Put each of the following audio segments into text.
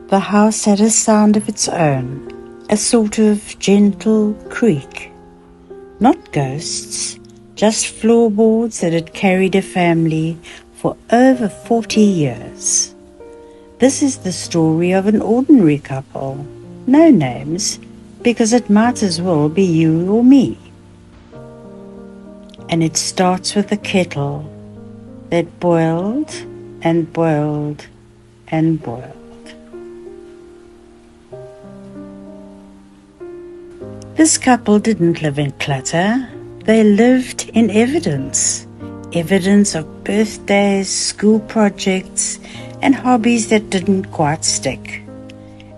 The house had a sound of its own, a sort of gentle creak. Not ghosts, just floorboards that had carried a family for over 40 years. This is the story of an ordinary couple. No names, because it might as well be you or me. And it starts with a kettle that boiled and boiled and boiled. This couple didn't live in clutter. They lived in evidence. Evidence of birthdays, school projects, and hobbies that didn't quite stick.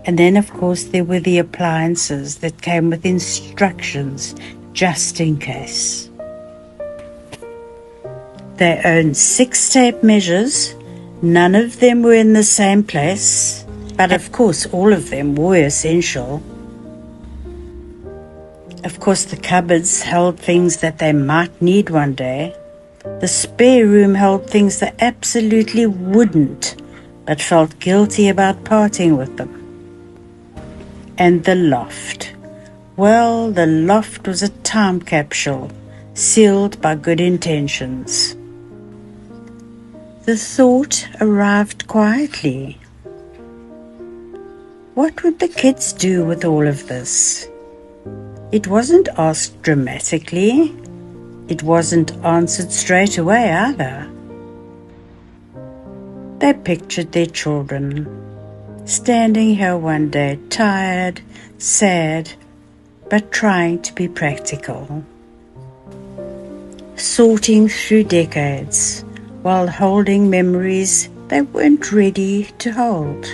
And then, of course, there were the appliances that came with instructions just in case. They owned 6 tape measures. None of them were in the same place, but of course all of them were essential. Of course, the cupboards held things that they might need one day. The spare room held things they absolutely wouldn't, but felt guilty about parting with them. And the loft. Well, the loft was a time capsule, sealed by good intentions. The thought arrived quietly. What would the kids do with all of this? It wasn't asked dramatically. It wasn't answered straight away either. They pictured their children, standing here one day, tired, sad, but trying to be practical. Sorting through decades, while holding memories they weren't ready to hold.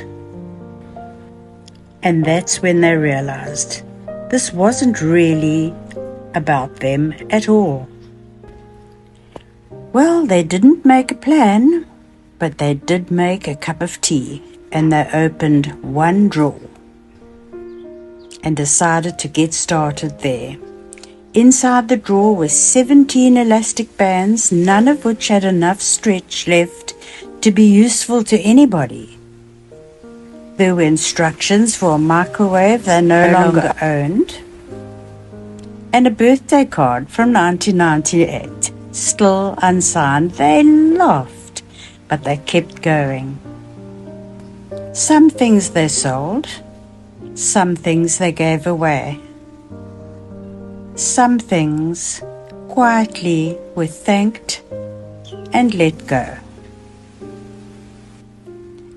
And that's when they realized this wasn't really about them at all. Well, they didn't make a plan, but they did make a cup of tea, and they opened one drawer and decided to get started there. Inside the drawer were 17 elastic bands, none of which had enough stretch left to be useful to anybody. There were instructions for a microwave they no longer owned, and a birthday card from 1998, still unsigned. They laughed, but they kept going. Some things they sold, some things they gave away. Some things quietly were thanked and let go.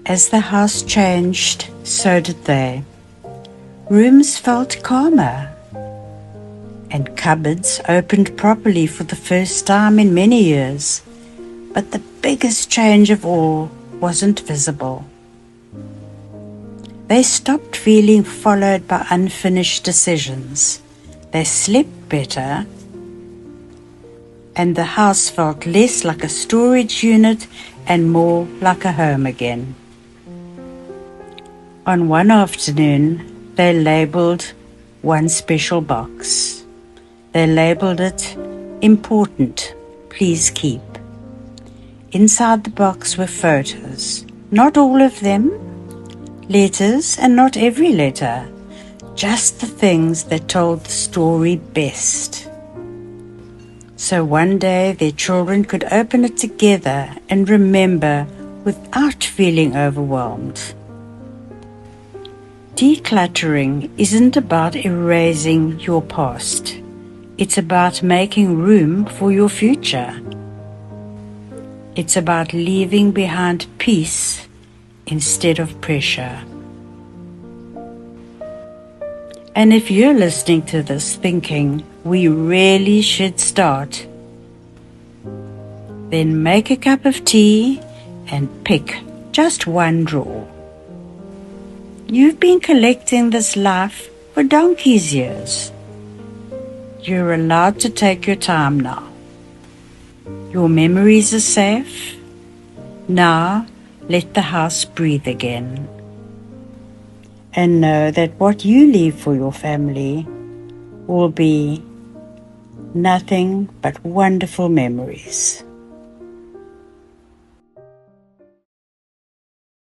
As the house changed, so did they. Rooms felt calmer, and cupboards opened properly for the first time in many years. But the biggest change of all wasn't visible. They stopped feeling followed by unfinished decisions. They slept better, and the house felt less like a storage unit and more like a home again. On one afternoon, they labeled one special box. They labeled it, "Important, please keep." Inside the box were photos, not all of them, letters, and not every letter, just the things that told the story best. So one day their children could open it together and remember without feeling overwhelmed. Decluttering isn't about erasing your past. It's about making room for your future. It's about leaving behind peace instead of pressure. And if you're listening to this thinking, we really should start, then make a cup of tea and pick just one drawer. You've been collecting this life for donkey's years. You're allowed to take your time now. Your memories are safe. Now let the house breathe again. And know that what you leave for your family will be nothing but wonderful memories.